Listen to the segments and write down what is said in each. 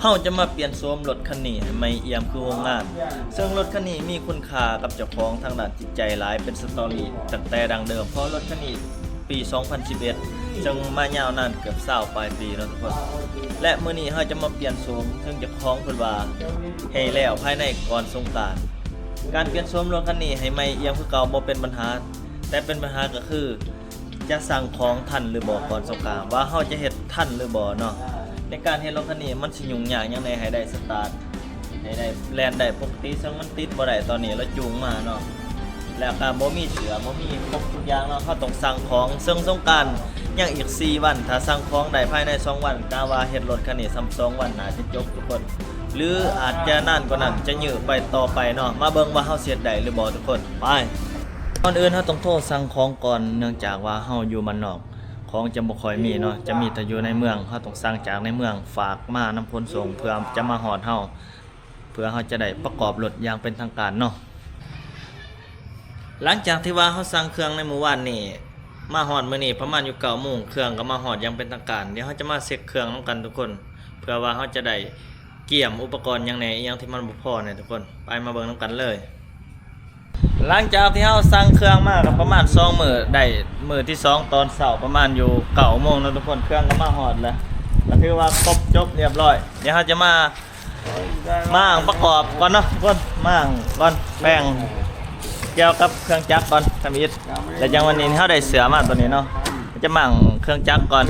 เฮาจะมาเปลี่ยนโฉมรถคันนี้ให้ไม่เอี่ยมคือวงงานซึ่งรถคันนี้มีคุณค่ากับเจ้าของทางด้านจิตใจหลายเป็นสตอรี่ตั้งแต่ดังเดิมเพราะรถคันนี้ปี 2011 จึงมายาวนานเกือบ20ปลายปีแล้วทุกคนและมื้อนี้เฮาจะมาเปลี่ยนโฉมซึ่งเจ้าของเพิ่นว่าให้แล้วภายในก่อนสงกรานต์การเปลี่ยนโฉมรถคันนี้ให้ไม่เอี่ยมคือเก่าบ่เป็นปัญหาแต่เป็นปัญหาก็คือจะสั่งของทันหรือบ่ก่อนสงกรานต์ว่าเฮาจะเฮ็ดทันหรือบ่เนาะในการเฮ็ดรถคันนี้มันสิยุ่งยากยังไงให้ได้สตาร์ทให้ได้แล่นได้ปกติซึ่งมันติดบ่ได้ตอนนี้เราจูงมาเนาะแล้วก็บ่มีเสือบ่มีครบทุกอย่างเนาะเฮาต้องสั่งของซึ่งสงกรานต์ยังอีก4วันถ้าสั่งของได้ภายใน2วันกะว่าเฮ็ดรถคันนี้ซ้ำ2วันน่าจะจบทุกคนหรืออาจจะนานกว่านั้นจะยื้อไปต่อไปเนาะมาเบิ่งว่าเฮาเสร็จได้หรือบ่ทุกคนไปก่อนอื่นเฮาต้องโทรสั่งของก่อนเนื่องจากว่าเฮาอยู่บ้านนอกของจะบ่ค่อยมีเนาะจะมีแต่อยู่ในเมืองเฮาต้องสั่งจากในเมืองฝากมานำขนส่งเพื่อจะมาฮอดเฮาเพื่อเฮาจะได้ประกอบรถอย่างเป็นทางการเนาะหลังจากที่ว่าเฮาสั่งเครื่องในเมื่อวานนี้มาฮอดมื้อนี้ประมาณอยู่9:00 นเครื่องก็มาฮอดอย่างเป็นทางการเดี๋ยวเฮาจะมาเช็คเครื่องนำกันทุกคนเพื่อว่าเฮาจะได้เกี่ยมอุปกรณ์อย่างไหนอย่างที่มันบ่พอเนี่ยทุกคนไปมาเบิ่งนำกันเลยหลังจากที่เฮาสั่งเครื่องมาก็ประมาณ2 มื้อได้มื้อที่2ตอนเช้าประมาณอยู่9:00 นแล้วทุกคนเครื่องก็มาฮอดแล้วก็ถือว่าครบจบเรียบร้อยเดี๋ยวเฮาจะมาประกอบก่อนเนาะทุกคนก่อนแป้งเกี่ยวกับเครื่องจักรก่อนทำอิฐแล้วจังวันนี้เฮาได้เสือมาตัวนี้เนาะจะมั่งเครื่องจักรก่อน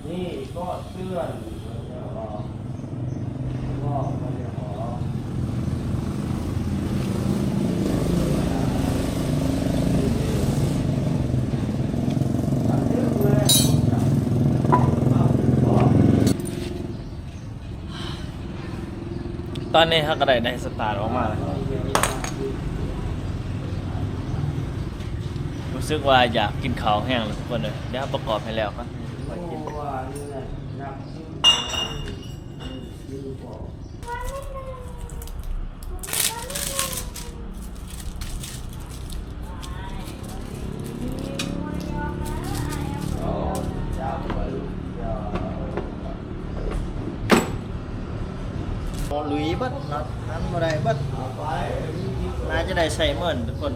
นี่ก็เสื้อตอนนี้เขาก็ได้สตาร์ทออกมาแล้วรู้สึกว่าอยากกินข้าวแห้งเลยทุกคนเลยเดี๋ยวประกอบให้แล้วครับลุยบัดนัดทันบ่ได้บัดน่าจะได้ใส่เหมือนทุกคน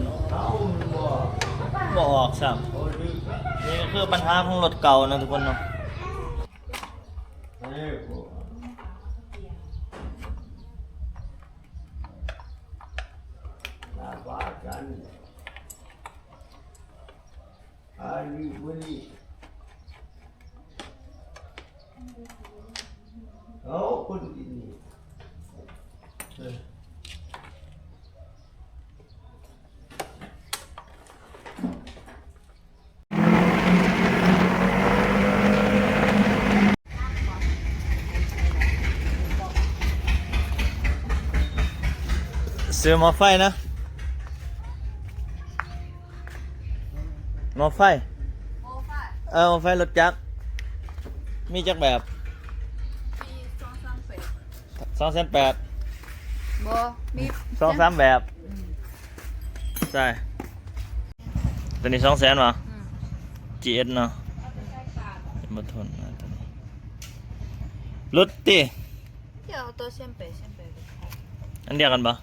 บ่ออกซ้ำนี่ก็คือปัญหาของรถเก่านะทุกคนเนาะซื้อหม้อไฟนะหม้อไฟหม้อไฟรถจักรมีจักแบบ280,000บ่มี2-3แบบใช่ตัวนี้200,000วะ GS เนาะบ่ทนรถติเดี๋ยวตัวเส้นเป๋อันเดียวกันปะ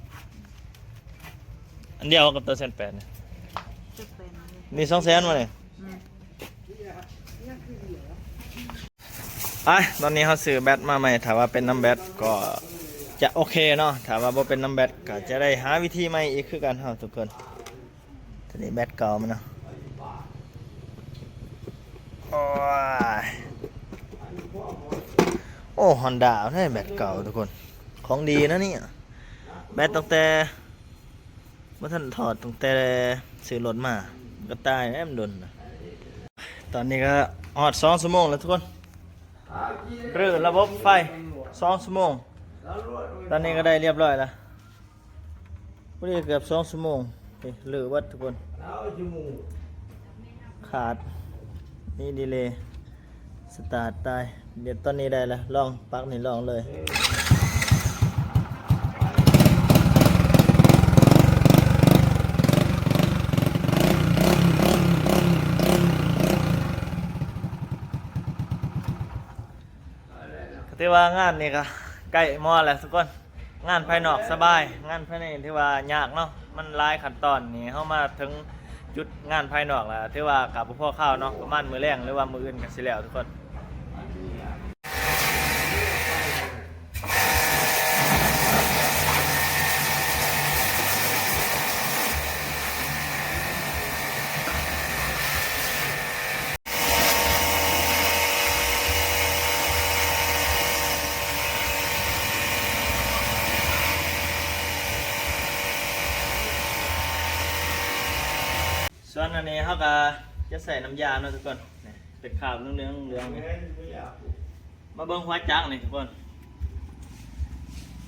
อันเดียวกับตัว180,000เนี่ยนี่200,000มาเนี่ยตอนนี้เขาซื้อแบตมาใหม่ถามว่าเป็นน้ำแบตก็จะโอเคเนาะถามว่าบ่เป็นน้ำแบตก็จะได้หาวิธีใหม่อีกคือกันครับทุกคนทีนี้แบตเก่ามันเนาะโอ้ฮอนด้าได้แบตเก่าทุกคนของดีนะเนี่ยแบตตั้งแต่เมื่อท่านถอดตั้งแต่ซื้อรถมาก็ตายแอมดนตอนนี้ก็ฮอด2 ชั่วโมงแล้วทุกคนหรือระบบไฟ2 ชั่วโมงตอนนี้ก็ได้เรียบร้อยแล้วพอดีเกือบ2 ชั่วโมงหรือวัดทุกคนขาดนี่ดีเลยสตาร์ทตายเดี๋ยวตอนนี้ได้แล้วลองปักนี่ลองเลย ถือว่างานนี่ก็ใกล้มอแล้วทุกคนงานภายนอกสบายงานภายในถือว่ายากเนาะมันหลายขั้นตอนนี่เฮามาถึงจุดงานภายนอกแล้วถือว่ากับพ่อข้าวเนาะประมาณมื้อแรงหรือว่ามื้ออื่นก็สิแล้วทุกคนส่วนอันนี้เขาก็จะใส่น้ำยาเนาะทุกคนนี่เป็นขาวเหลืองๆเหลืองๆนี่มาเบิ่งหัวจักรนี่ทุกคน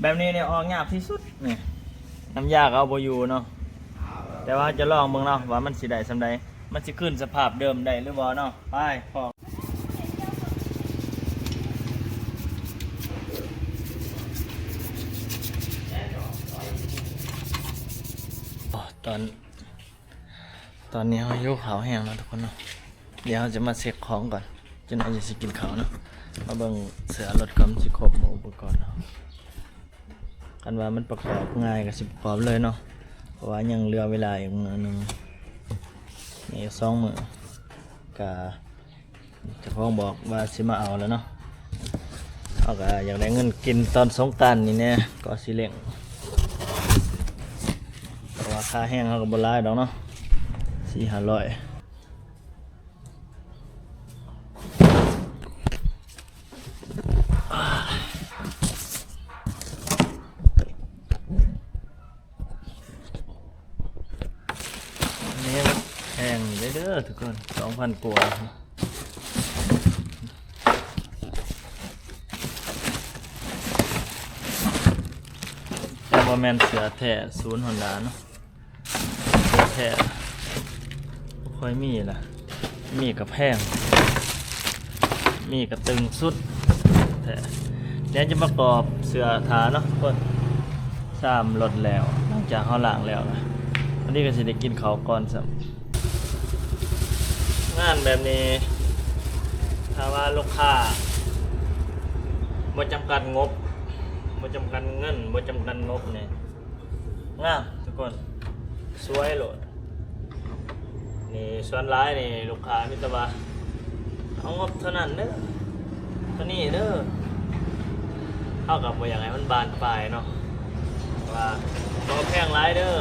แบบนี้เนี่ยออกยากที่สุดนี่น้ำยาก็เอาบ่อยู่เนาะแต่ว่าจะลองเบิ่งเนาะว่ามันสิได้ส่ำใดมันสิขึ้นสภาพเดิมได้หรือบ่เนาะไปพอตอนนี้เราหิวข้าวแห้งแล้วทุกคนเนาะเดี๋ยวเราจะมาเช็คของก่อนจนเราจะกินข้าวเนาะมาเบิ่งเสือรถกำสิครบหมดอุปกรณ์เนาะกันว่ามันประกอบง่ายกับสิประกอบเลยเนาะเพราะว่ายังเหลือเวลาอีกมื้อนึงนี่2 มื้อกะเจ้าของบอกว่าสิมาเอาแล้วเนาะเขาก็อยากได้เงินกินตอนสงกรานต์นี่แน่ก็สิเร่งเพราะว่าค่าแห้งเขาก็บ่หลายดอกเนาะ400-500แพงเด้อทุกคน 2,000 กว่าแต่บ่แม่นเสือแท้ศูนย์ Honda เนาะเสือแท้บ่ค่อยมีล่ะมีก็แพงมีก็ตึงสุดแท้เดี๋ยวจะประกอบเสือทาเนาะทุกคน3รถแล้วหลังจากเฮาล้างแล้วนะวันนี้ก็สิได้กินข้าวก่อนซ้ำงานแบบนี้ถ้าว่าลูกค้าบ่จำกัดงบบ่จำกัดเงินบ่จำกัดงบเนี่ยงามทุกคนสวยโลดนี่ส่วนร้ายนี่ลูกค้ามีแต่ว่าเอางบเท่านั้นเด้อเท่านี้เด้อเท่ากับบ่อยากให้มันบานปลายเนาะว่าบ่แพงหลายเด้อ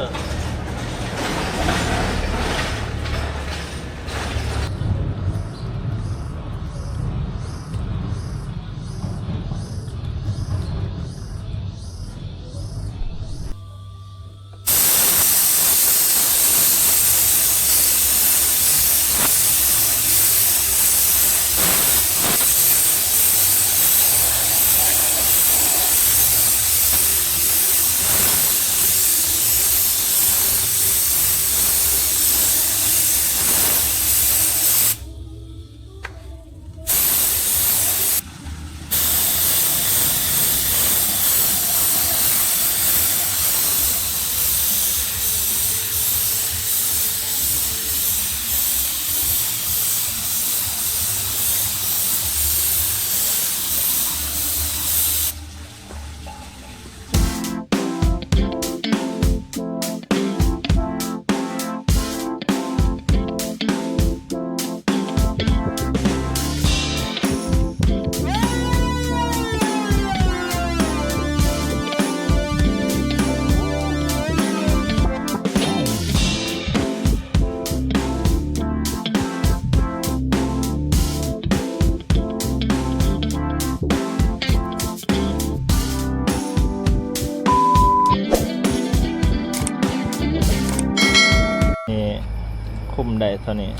คุมได้เท่านี้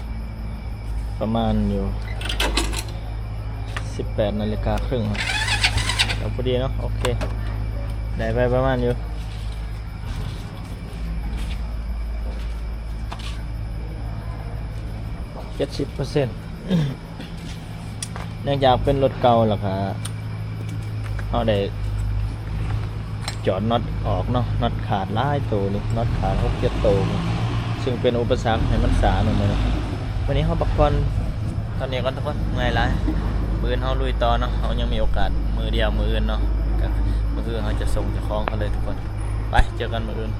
ประมาณอยู่18:30 นแล้วพอดีเนาะโอเคได้ไปประมาณอยู่70%เนื่องจากเป็นรถเก่าแล้วก็เขาได้จอดน็อตออกเนาะน็อตขาดหลายตัวนี่น็อตขาด6-7 ตัวซึ่งเป็นอุปสรรคให้มันสาหน่อยนะวันนี้เขาปักก่อนตอนนี้ก็ทุกคนไงล่ะ มื้ออื่นเฮาลุยต่อเนาะเฮายังมีโอกาสมื้อเดียวมื้ออื่นเนาะก็มื้ออื่นเฮาจะส่งเจ้าของเขาเลยทุกคนไปเจอกันมื้ออื่น